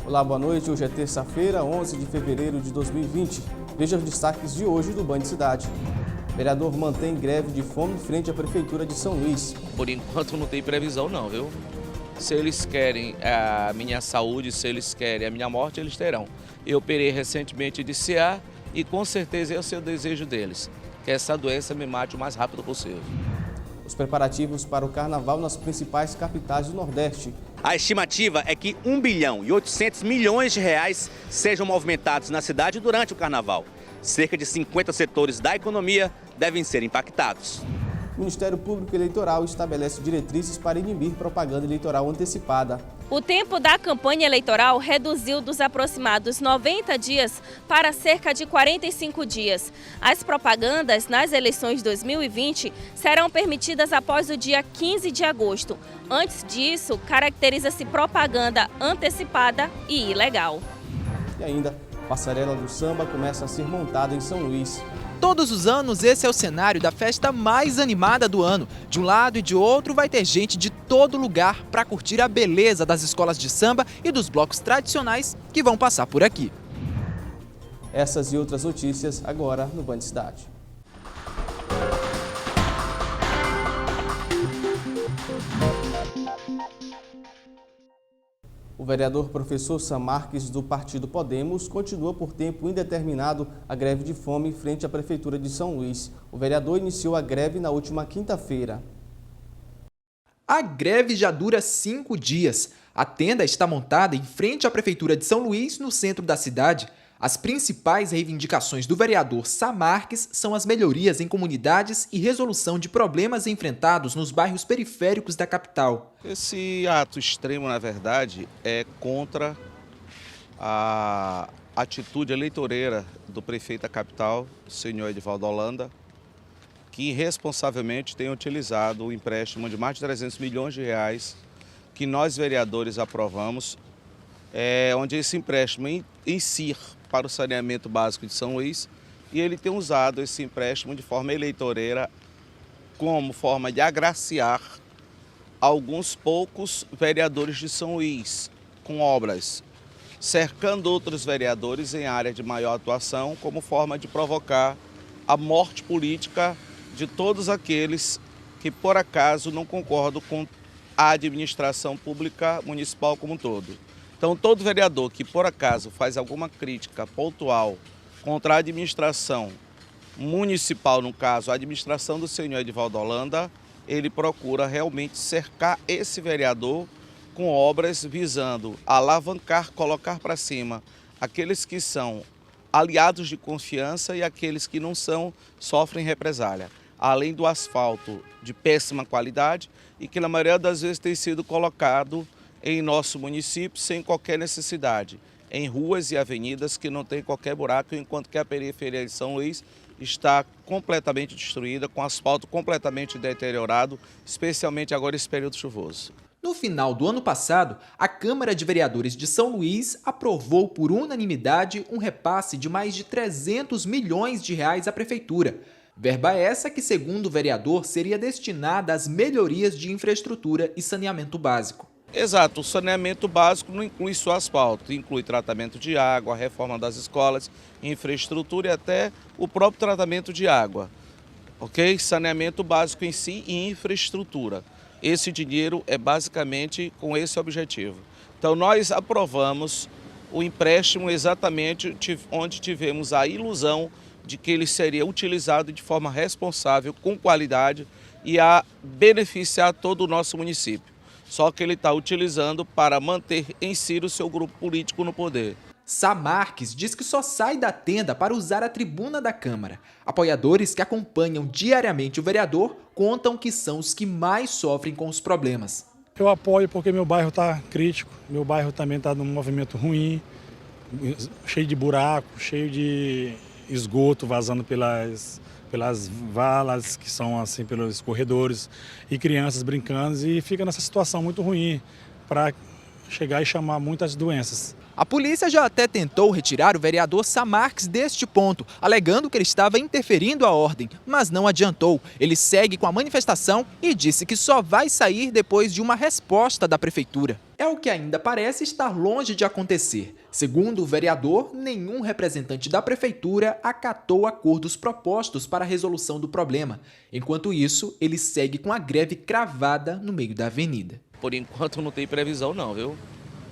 Olá, boa noite. Hoje é terça-feira, 11 de fevereiro de 2020. Veja os destaques de hoje do Band Cidade. Vereador mantém greve de fome frente à Prefeitura de São Luís. Por enquanto não tem previsão não, viu? Se eles querem a minha saúde, se eles querem a minha morte, eles terão. Eu operei recentemente de CA e com certeza esse é o desejo deles, que essa doença me mate o mais rápido possível. Os preparativos para o carnaval nas principais capitais do Nordeste. A estimativa é que 1 bilhão e 800 milhões de reais sejam movimentados na cidade durante o carnaval. Cerca de 50 setores da economia devem ser impactados. O Ministério Público Eleitoral estabelece diretrizes para inibir propaganda eleitoral antecipada. O tempo da campanha eleitoral reduziu dos aproximados 90 dias para cerca de 45 dias. As propagandas nas eleições 2020 serão permitidas após o dia 15 de agosto. Antes disso, caracteriza-se propaganda antecipada e ilegal. E ainda, a Passarela do Samba começa a ser montada em São Luís. Todos os anos, esse é o cenário da festa mais animada do ano. De um lado e de outro, vai ter gente de todo lugar para curtir a beleza das escolas de samba e dos blocos tradicionais que vão passar por aqui. Essas e outras notícias agora no Band Cidade. O vereador professor Sam Marques, do Partido Podemos, continua por tempo indeterminado a greve de fome frente à Prefeitura de São Luís. O vereador iniciou a greve na última quinta-feira. A greve já dura 5 dias. A tenda está montada em frente à Prefeitura de São Luís, no centro da cidade. As principais reivindicações do vereador Sam Marques são as melhorias em comunidades e resolução de problemas enfrentados nos bairros periféricos da capital. Esse ato extremo, na verdade, é contra a atitude eleitoreira do prefeito da capital, o senhor Edivaldo Holanda, que irresponsavelmente tem utilizado o empréstimo de mais de 300 milhões de reais que nós vereadores aprovamos, onde esse empréstimo em si para o saneamento básico de São Luís, e ele tem usado esse empréstimo de forma eleitoreira como forma de agraciar alguns poucos vereadores de São Luís com obras, cercando outros vereadores em área de maior atuação como forma de provocar a morte política de todos aqueles que por acaso não concordam com a administração pública municipal como um todo. Então, todo vereador que, por acaso, faz alguma crítica pontual contra a administração municipal, no caso, a administração do senhor Edivaldo Holanda, ele procura realmente cercar esse vereador com obras visando alavancar, colocar para cima aqueles que são aliados de confiança e aqueles que não são, sofrem represália. Além do asfalto de péssima qualidade e que, na maioria das vezes, tem sido colocado em nosso município sem qualquer necessidade, em ruas e avenidas que não tem qualquer buraco, enquanto que a periferia de São Luís está completamente destruída, com asfalto completamente deteriorado, especialmente agora nesse período chuvoso. No final do ano passado, a Câmara de Vereadores de São Luís aprovou por unanimidade um repasse de mais de 300 milhões de reais à Prefeitura. Verba essa que, segundo o vereador, seria destinada às melhorias de infraestrutura e saneamento básico. Exato, o saneamento básico não inclui só asfalto, inclui tratamento de água, a reforma das escolas, infraestrutura e até o próprio tratamento de água, ok? Saneamento básico em si e infraestrutura. Esse dinheiro é basicamente com esse objetivo. Então nós aprovamos o empréstimo exatamente onde tivemos a ilusão de que ele seria utilizado de forma responsável, com qualidade e a beneficiar todo o nosso município. Só que ele está utilizando para manter em si o seu grupo político no poder. Sam Marques diz que só sai da tenda para usar a tribuna da Câmara. Apoiadores que acompanham diariamente o vereador contam que são os que mais sofrem com os problemas. Eu apoio porque meu bairro está crítico, meu bairro também está num movimento ruim, cheio de buraco, cheio de esgoto vazando pelas valas que são assim pelos corredores e crianças brincando, e fica nessa situação muito ruim para chegar e chamar muitas doenças. A polícia já até tentou retirar o vereador Samarques deste ponto, alegando que ele estava interferindo a ordem, mas não adiantou. Ele segue com a manifestação e disse que só vai sair depois de uma resposta da prefeitura. É o que ainda parece estar longe de acontecer. Segundo o vereador, nenhum representante da prefeitura acatou acordos propostos para a resolução do problema. Enquanto isso, ele segue com a greve cravada no meio da avenida. Por enquanto não tem previsão não, viu?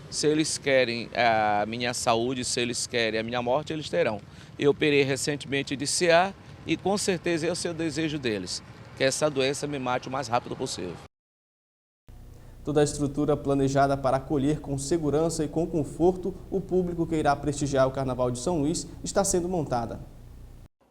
Se eles querem a minha saúde, se eles querem a minha morte, eles terão. Eu operei recentemente de CA e com certeza esse é o desejo deles, que essa doença me mate o mais rápido possível. Toda a estrutura planejada para acolher com segurança e com conforto o público que irá prestigiar o Carnaval de São Luís está sendo montada.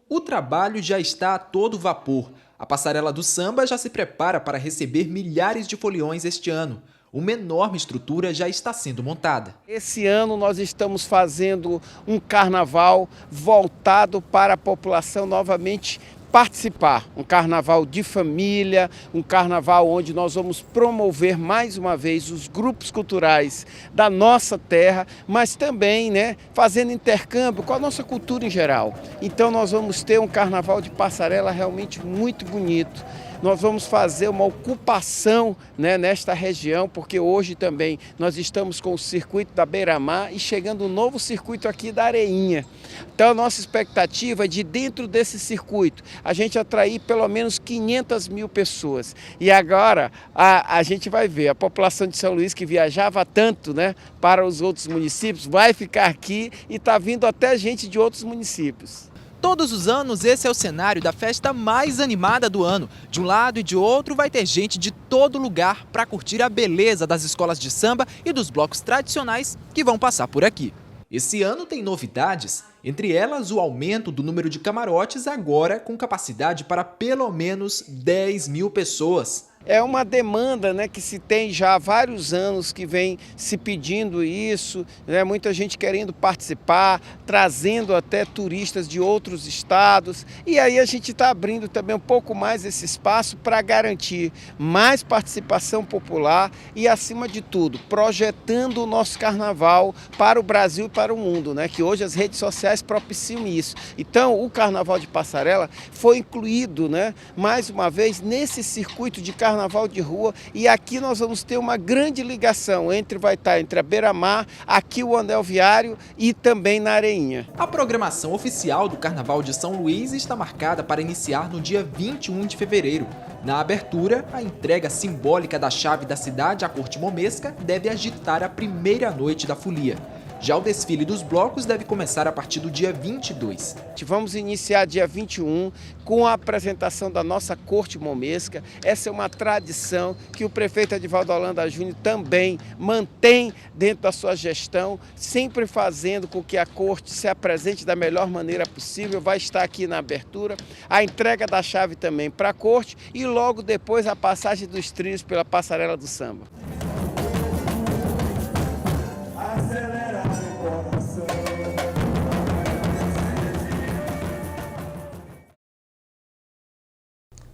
O trabalho já está a todo vapor. A Passarela do Samba já se prepara para receber milhares de foliões este ano. Uma enorme estrutura já está sendo montada. Esse ano nós estamos fazendo um carnaval voltado para a população novamente participar. Um carnaval de família, um carnaval onde nós vamos promover mais uma vez os grupos culturais da nossa terra, mas também, fazendo intercâmbio com a nossa cultura em geral. Então nós vamos ter um carnaval de passarela realmente muito bonito. Nós vamos fazer uma ocupação nesta região, porque hoje também nós estamos com o circuito da Beira-Mar e chegando um novo circuito aqui da Areinha. Então a nossa expectativa é de dentro desse circuito a gente atrair pelo menos 500 mil pessoas. E agora a gente vai ver a população de São Luís que viajava tanto para os outros municípios, vai ficar aqui e está vindo até gente de outros municípios. Todos os anos esse é o cenário da festa mais animada do ano. De um lado e de outro vai ter gente de todo lugar para curtir a beleza das escolas de samba e dos blocos tradicionais que vão passar por aqui. Esse ano tem novidades, entre elas o aumento do número de camarotes agora com capacidade para pelo menos 10 mil pessoas. É uma demanda que se tem já há vários anos que vem se pedindo isso, muita gente querendo participar, trazendo até turistas de outros estados. E aí a gente está abrindo também um pouco mais esse espaço para garantir mais participação popular e, acima de tudo, projetando o nosso carnaval para o Brasil e para o mundo, que hoje as redes sociais propiciam isso. Então o Carnaval de Passarela foi incluído, mais uma vez, nesse circuito de carnaval de rua, e aqui nós vamos ter uma grande ligação vai estar entre a Beira-Mar, aqui o Anel Viário e também na Areinha. A programação oficial do Carnaval de São Luís está marcada para iniciar no dia 21 de fevereiro. Na abertura, a entrega simbólica da chave da cidade à corte momesca deve agitar a primeira noite da folia. Já o desfile dos blocos deve começar a partir do dia 22. Vamos iniciar dia 21 com a apresentação da nossa corte momesca. Essa é uma tradição que o prefeito Edivaldo Holanda Júnior também mantém dentro da sua gestão, sempre fazendo com que a corte se apresente da melhor maneira possível. Vai estar aqui na abertura, a entrega da chave também para a corte e logo depois a passagem dos trilhos pela Passarela do Samba.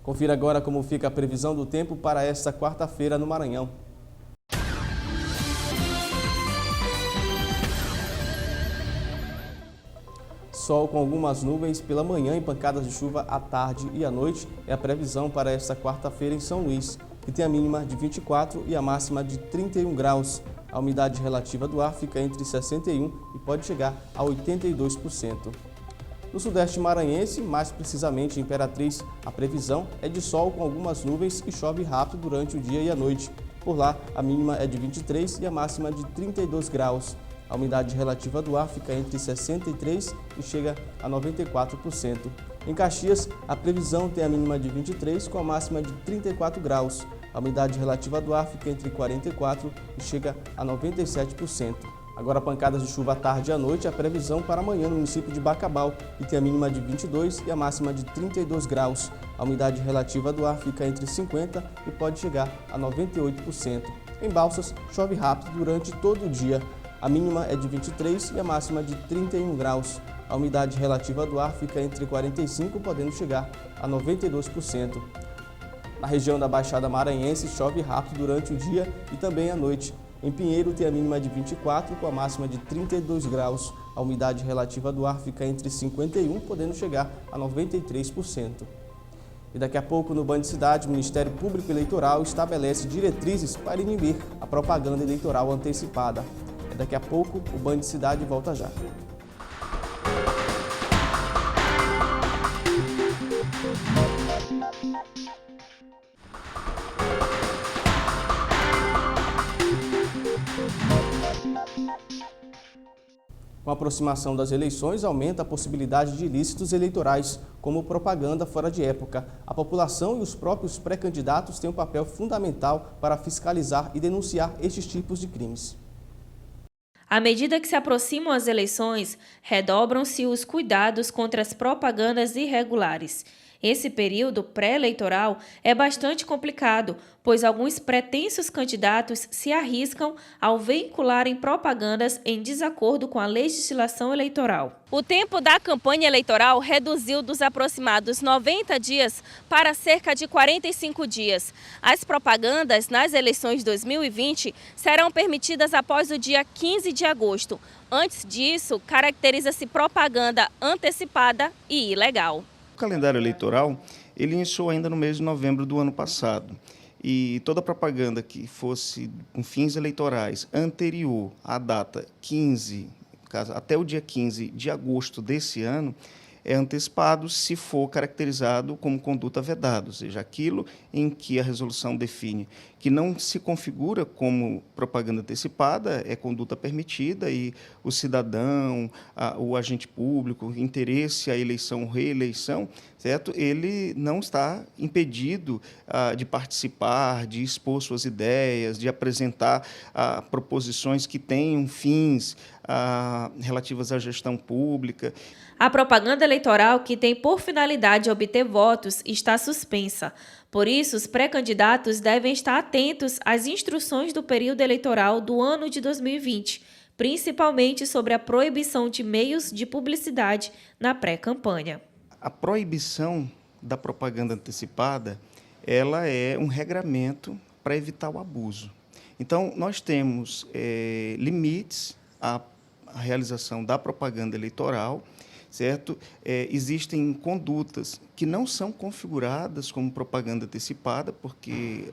Confira agora como fica a previsão do tempo para esta quarta-feira no Maranhão. Sol com algumas nuvens pela manhã e pancadas de chuva à tarde e à noite é a previsão para esta quarta-feira em São Luís, que tem a mínima de 24 e a máxima de 31 graus. A umidade relativa do ar fica entre 61% e pode chegar a 82%. No sudeste maranhense, mais precisamente em Imperatriz, a previsão é de sol com algumas nuvens e chove rápido durante o dia e a noite. Por lá, a mínima é de 23 e a máxima de 32 graus. A umidade relativa do ar fica entre 63% e chega a 94%. Em Caxias, a previsão tem a mínima de 23 com a máxima de 34 graus. A umidade relativa do ar fica entre 44% e chega a 97%. Agora, pancadas de chuva à tarde e à noite, a previsão para amanhã no município de Bacabal, que tem a mínima de 22 e a máxima de 32 graus. A umidade relativa do ar fica entre 50% e pode chegar a 98%. Em Balsas, chove rápido durante todo o dia. A mínima é de 23 e a máxima de 31 graus. A umidade relativa do ar fica entre 45%, podendo chegar a 92%. Na região da Baixada Maranhense, chove rápido durante o dia e também à noite. Em Pinheiro tem a mínima de 24 com a máxima de 32 graus. A umidade relativa do ar fica entre 51%, podendo chegar a 93%. E daqui a pouco, no Band Cidade, o Ministério Público Eleitoral estabelece diretrizes para inibir a propaganda eleitoral antecipada. Daqui a pouco, o Band Cidade volta já. Com a aproximação das eleições, aumenta a possibilidade de ilícitos eleitorais, como propaganda fora de época. A população e os próprios pré-candidatos têm um papel fundamental para fiscalizar e denunciar estes tipos de crimes. À medida que se aproximam as eleições, redobram-se os cuidados contra as propagandas irregulares. Esse período pré-eleitoral é bastante complicado, pois alguns pretensos candidatos se arriscam ao veicularem propagandas em desacordo com a legislação eleitoral. O tempo da campanha eleitoral reduziu dos aproximados 90 dias para cerca de 45 dias. As propagandas nas eleições 2020 serão permitidas após o dia 15 de agosto. Antes disso, caracteriza-se propaganda antecipada e ilegal. O calendário eleitoral, ele iniciou ainda no mês de novembro do ano passado. E toda propaganda que fosse com fins eleitorais anterior à data 15, até o dia 15 de agosto desse ano, é antecipado se for caracterizado como conduta vedada, ou seja, aquilo em que a resolução define que não se configura como propaganda antecipada é conduta permitida e o cidadão, o agente público, interesse à eleição ou reeleição, certo? Ele não está impedido de participar, de expor suas ideias, de apresentar proposições que tenham fins relativas à gestão pública. A propaganda eleitoral, que tem por finalidade obter votos, está suspensa. Por isso, os pré-candidatos devem estar atentos às instruções do período eleitoral do ano de 2020, principalmente sobre a proibição de meios de publicidade na pré-campanha. A proibição da propaganda antecipada, ela é um regramento para evitar o abuso. Então, nós temos limites à realização da propaganda eleitoral, certo? Existem condutas que não são configuradas como propaganda antecipada, porque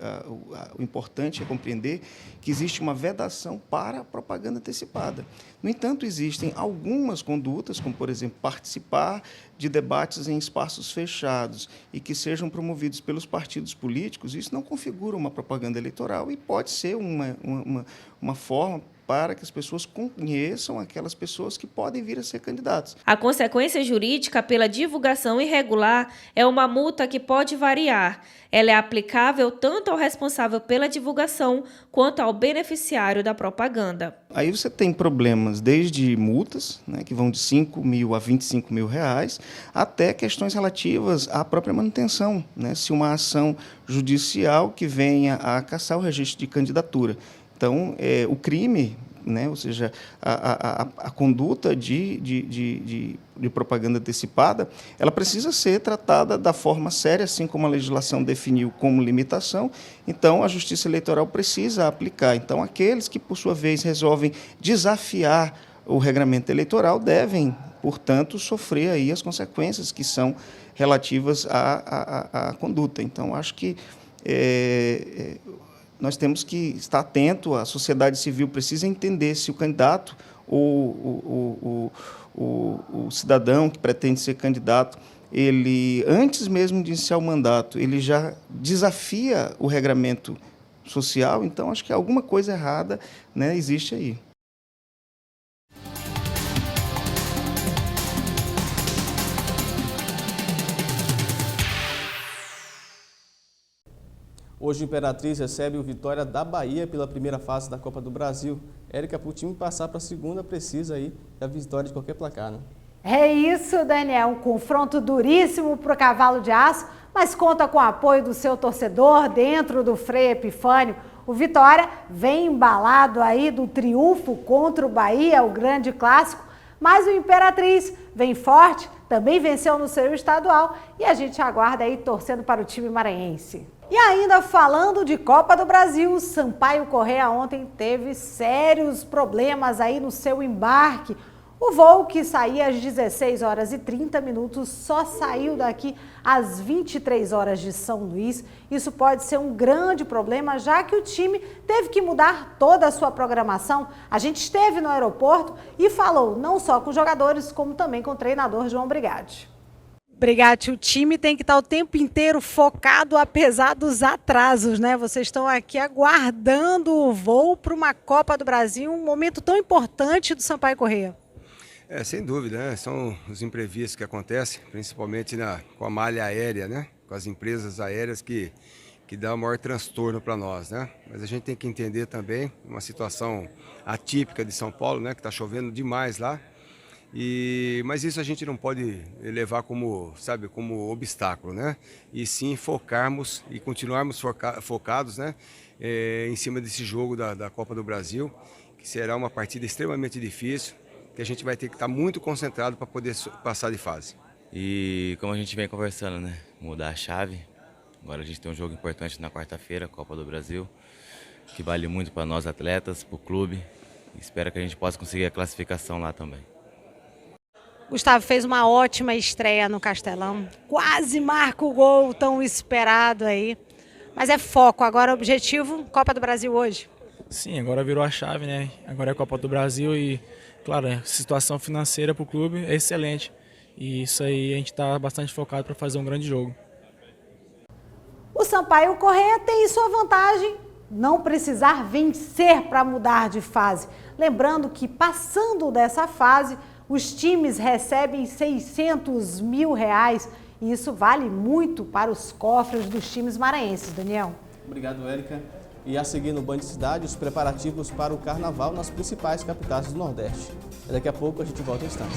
o importante é compreender que existe uma vedação para a propaganda antecipada. No entanto, existem algumas condutas, como, por exemplo, participar de debates em espaços fechados e que sejam promovidos pelos partidos políticos, isso não configura uma propaganda eleitoral e pode ser uma forma para que as pessoas conheçam aquelas pessoas que podem vir a ser candidatos. A consequência jurídica pela divulgação irregular é uma multa que pode variar. Ela é aplicável tanto ao responsável pela divulgação quanto ao beneficiário da propaganda. Aí você tem problemas desde multas, né, que vão de 5 mil a 25 mil reais, até questões relativas à própria manutenção, né, se uma ação judicial que venha a cassar o registro de candidatura. Então, o crime, né, ou seja, a conduta de propaganda antecipada, ela precisa ser tratada da forma séria, assim como a legislação definiu como limitação. Então, a Justiça Eleitoral precisa aplicar. Então, aqueles que, por sua vez, resolvem desafiar o regramento eleitoral devem, portanto, sofrer aí as consequências que são relativas à conduta. Então, acho que nós temos que estar atento, a sociedade civil precisa entender se o candidato ou o cidadão que pretende ser candidato, ele, antes mesmo de iniciar o mandato, ele já desafia o regramento social, então acho que alguma coisa errada, né, existe aí. Hoje o Imperatriz recebe o Vitória da Bahia pela primeira fase da Copa do Brasil. Érica, para o time passar para a segunda, precisa aí da vitória de qualquer placar, né? É isso, Daniel. Um confronto duríssimo para o Cavalo de Aço, mas conta com o apoio do seu torcedor dentro do Frei Epifânio. O Vitória vem embalado aí do triunfo contra o Bahia, o grande clássico, Mas o Imperatriz vem forte, também venceu no seu estadual e a gente aguarda aí torcendo para o time maranhense. E ainda falando de Copa do Brasil, o Sampaio Corrêa ontem teve sérios problemas aí no seu embarque. O voo que saía às 16 horas e 30 minutos só saiu daqui às 23 horas de São Luís. Isso pode ser um grande problema, já que o time teve que mudar toda a sua programação. A gente esteve no aeroporto e falou não só com os jogadores, como também com o treinador João Brigatti. Brigatti, o time tem que estar o tempo inteiro focado, apesar dos atrasos, né? Vocês estão aqui aguardando o voo para uma Copa do Brasil, um momento tão importante do Sampaio Corrêa. Sem dúvida, né? São os imprevistos que acontecem, principalmente com a malha aérea, né? Com as empresas aéreas que dá o maior transtorno para nós, né? Mas a gente tem que entender também uma situação atípica de São Paulo, né? Que está chovendo demais lá. Mas isso a gente não pode levar como obstáculo, né? E sim focarmos e continuarmos focados, né? Em cima desse jogo da Copa do Brasil, que será uma partida extremamente difícil, que a gente vai ter que estar muito concentrado para poder passar de fase. E como a gente vem conversando, né? Mudar a chave. Agora a gente tem um jogo importante na quarta-feira, Copa do Brasil, que vale muito para nós atletas, para o clube. Espero que a gente possa conseguir a classificação lá também. Gustavo fez uma ótima estreia no Castelão, quase marca o gol tão esperado aí, mas é foco, agora o objetivo, Copa do Brasil hoje. Sim, agora virou a chave, né? Agora é a Copa do Brasil e, claro, a situação financeira para o clube é excelente e isso aí a gente está bastante focado para fazer um grande jogo. O Sampaio Corrêa tem sua vantagem, não precisar vencer para mudar de fase. Lembrando que passando dessa fase, os times recebem R$600 mil e isso vale muito para os cofres dos times maranhenses, Daniel. Obrigado, Érica. E a seguir no Band Cidade, os preparativos para o Carnaval nas principais capitais do Nordeste. Daqui a pouco a gente volta ao instante.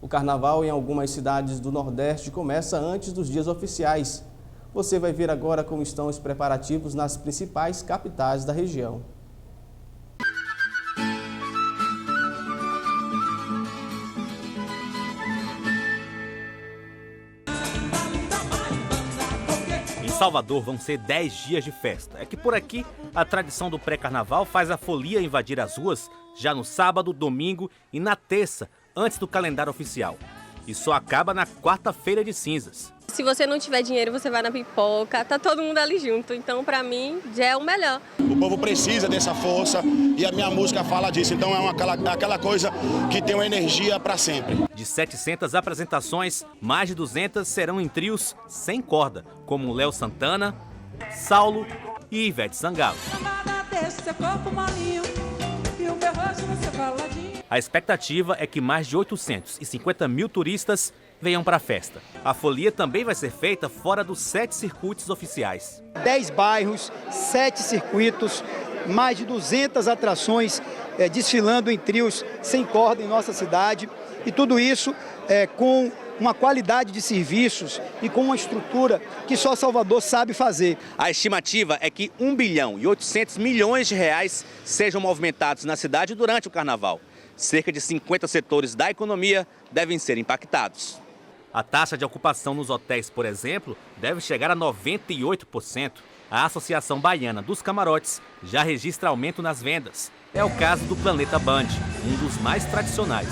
O Carnaval em algumas cidades do Nordeste começa antes dos dias oficiais. Você vai ver agora como estão os preparativos nas principais capitais da região. Em Salvador vão ser 10 dias de festa. É que por aqui a tradição do pré-carnaval faz a folia invadir as ruas já no sábado, domingo e na terça, antes do calendário oficial. E só acaba na quarta-feira de cinzas. Se você não tiver dinheiro, você vai na pipoca, tá todo mundo ali junto. Então, pra mim, já é o melhor. O povo precisa dessa força e a minha música fala disso. Então, é aquela coisa que tem uma energia pra sempre. De 700 apresentações, mais de 200 serão em trios sem corda, como Léo Santana, Saulo e Ivete Sangalo. A expectativa é que mais de 850 mil turistas venham para a festa. A folia também vai ser feita fora dos 7 circuitos oficiais. 10 bairros, 7 circuitos, mais de 200 atrações desfilando em trios sem corda em nossa cidade. E tudo isso com uma qualidade de serviços e com uma estrutura que só Salvador sabe fazer. A estimativa é que 1 bilhão e 800 milhões de reais sejam movimentados na cidade durante o carnaval. Cerca de 50 setores da economia devem ser impactados. A taxa de ocupação nos hotéis, por exemplo, deve chegar a 98%. A Associação Baiana dos Camarotes já registra aumento nas vendas. É o caso do Planeta Band, um dos mais tradicionais.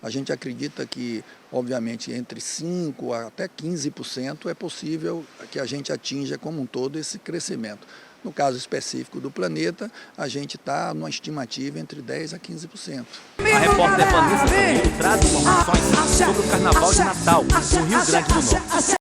A gente acredita que, obviamente, entre 5% até 15% é possível que a gente atinja como um todo esse crescimento. No caso específico do Planeta, a gente está numa estimativa entre 10% a 15%. A repórter Vanessa Camilo traz informações sobre o Carnaval de Natal, no Rio Grande do Norte.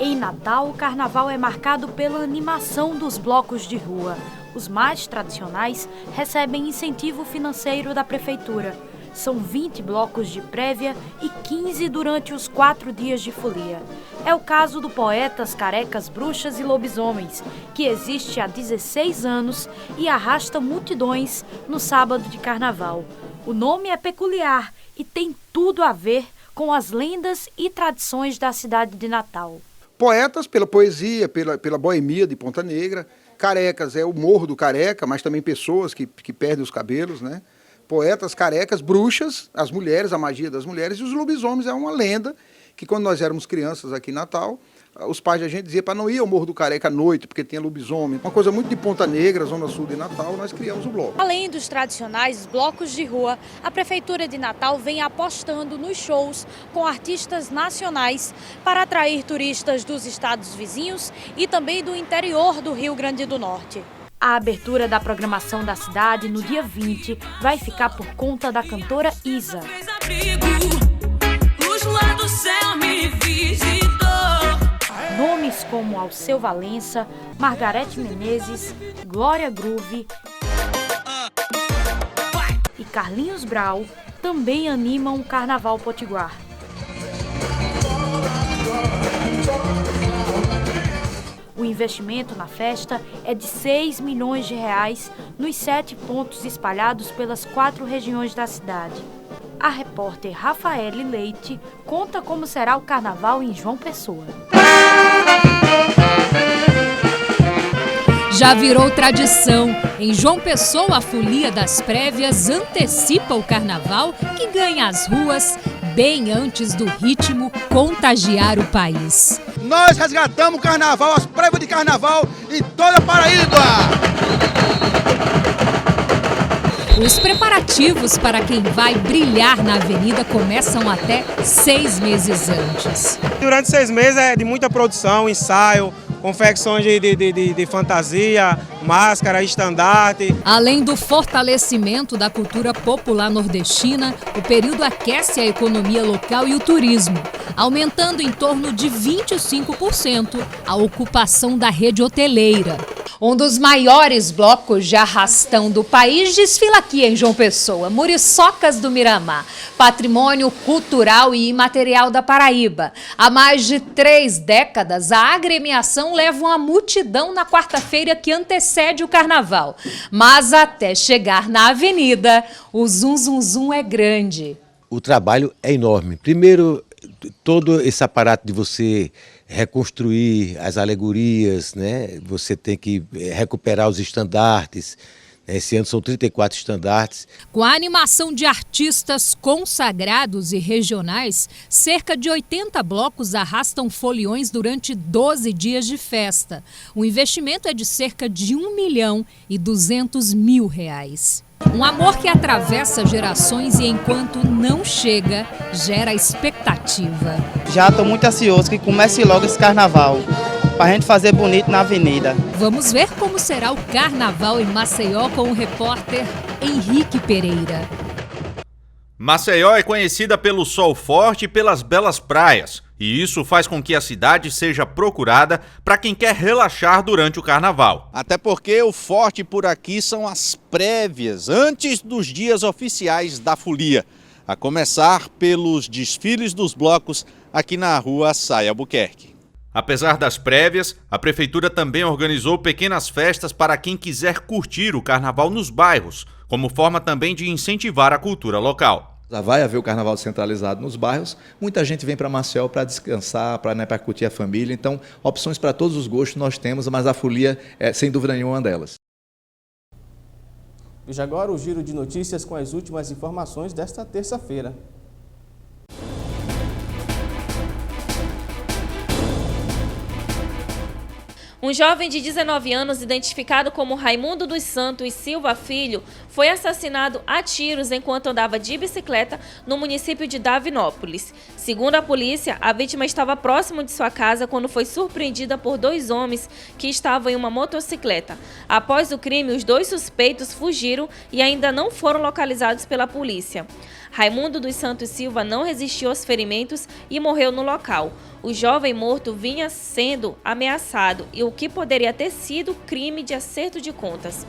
Em Natal, o carnaval é marcado pela animação dos blocos de rua. Os mais tradicionais recebem incentivo financeiro da prefeitura. São 20 blocos de prévia e 15 durante os 4 dias de folia. É o caso do Poetas, Carecas, Bruxas e Lobisomens, que existe há 16 anos e arrasta multidões no sábado de carnaval. O nome é peculiar e tem tudo a ver com as lendas e tradições da cidade de Natal. Poetas pela poesia, pela boemia de Ponta Negra. Carecas é o Morro do Careca, mas também pessoas que perdem os cabelos, né? Poetas, carecas, bruxas, as mulheres, a magia das mulheres, e os lobisomens é uma lenda que quando nós éramos crianças aqui em Natal, os pais da gente diziam para não ir ao Morro do Careca à noite, porque tinha lobisomem. Uma coisa muito de Ponta Negra, zona sul de Natal, nós criamos o bloco. Além dos tradicionais blocos de rua, a Prefeitura de Natal vem apostando nos shows com artistas nacionais para atrair turistas dos estados vizinhos e também do interior do Rio Grande do Norte. A abertura da programação da cidade no dia 20 vai ficar por conta da cantora Isa. Nomes como Alceu Valença, Margarete Menezes, Glória Groove e Carlinhos Brau também animam o Carnaval Potiguar. O investimento na festa é de R$6 milhões nos 7 pontos espalhados pelas 4 regiões da cidade. A repórter Rafaele Leite conta como será o carnaval em João Pessoa. Já virou tradição. Em João Pessoa, a folia das prévias antecipa o carnaval, que ganha as ruas bem antes do ritmo contagiar o país. Nós resgatamos o carnaval, as prévias de carnaval em toda a Paraíba. Os preparativos para quem vai brilhar na avenida começam até 6 meses antes. Durante 6 meses é de muita produção, ensaio, confecções de fantasia, máscara, estandarte. Além do fortalecimento da cultura popular nordestina, o período aquece a economia local e o turismo, aumentando em torno de 25% a ocupação da rede hoteleira. Um dos maiores blocos de arrastão do país desfila aqui em João Pessoa, Muriçocas do Miramar, patrimônio cultural e imaterial da Paraíba. Há mais de 3 décadas, a agremiação leva uma multidão na quarta-feira que antecede o carnaval. Mas até chegar na avenida, o zum é grande. O trabalho é enorme. Primeiro, todo esse aparato de você reconstruir as alegorias, né? Você tem que recuperar os estandartes. Esse ano são 34 estandartes. Com a animação de artistas consagrados e regionais, cerca de 80 blocos arrastam foliões durante 12 dias de festa. O investimento é de cerca de R$1.200.000. Um amor que atravessa gerações e, enquanto não chega, gera expectativa. Já estou muito ansioso que comece logo esse carnaval, para a gente fazer bonito na avenida. Vamos ver como será o carnaval em Maceió com o repórter Henrique Pereira. Maceió é conhecida pelo sol forte e pelas belas praias. E isso faz com que a cidade seja procurada para quem quer relaxar durante o carnaval. Até porque o forte por aqui são as prévias, antes dos dias oficiais da folia. A começar pelos desfiles dos blocos aqui na rua Saia Albuquerque. Apesar das prévias, a prefeitura também organizou pequenas festas para quem quiser curtir o carnaval nos bairros, como forma também de incentivar a cultura local. Já vai haver o carnaval centralizado nos bairros, muita gente vem para Maceió para descansar, para curtir a família, então opções para todos os gostos nós temos, mas a folia é sem dúvida nenhuma uma delas. Veja agora o giro de notícias com as últimas informações desta terça-feira. Um jovem de 19 anos, identificado como Raimundo dos Santos Silva Filho, foi assassinado a tiros enquanto andava de bicicleta no município de Davinópolis. Segundo a polícia, a vítima estava próximo de sua casa quando foi surpreendida por 2 homens que estavam em uma motocicleta. Após o crime, os 2 suspeitos fugiram e ainda não foram localizados pela polícia. Raimundo dos Santos Silva não resistiu aos ferimentos e morreu no local. O jovem morto vinha sendo ameaçado e o que poderia ter sido crime de acerto de contas.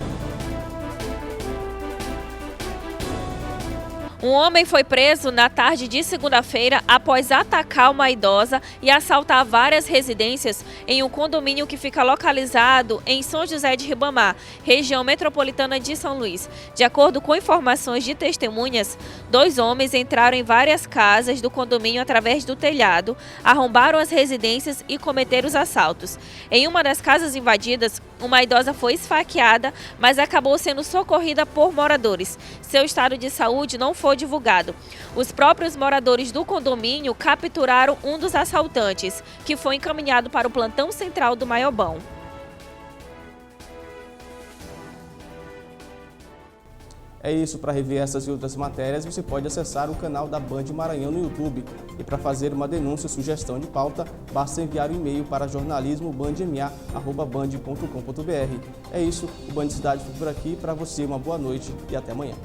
Um homem foi preso na tarde de segunda-feira após atacar uma idosa e assaltar várias residências em um condomínio que fica localizado em São José de Ribamar, região metropolitana de São Luís. De acordo com informações de testemunhas, 2 homens entraram em várias casas do condomínio através do telhado, arrombaram as residências e cometeram os assaltos. Em uma das casas invadidas, uma idosa foi esfaqueada, mas acabou sendo socorrida por moradores. Seu estado de saúde não foi divulgado. Os próprios moradores do condomínio capturaram um dos assaltantes, que foi encaminhado para o plantão central do Maiobão. É isso, para rever essas e outras matérias, você pode acessar o canal da Band Maranhão no YouTube. E para fazer uma denúncia ou sugestão de pauta, basta enviar um e-mail para jornalismobandma@band.com.br. É isso, o Band Cidade fica por aqui. Para você, uma boa noite e até amanhã.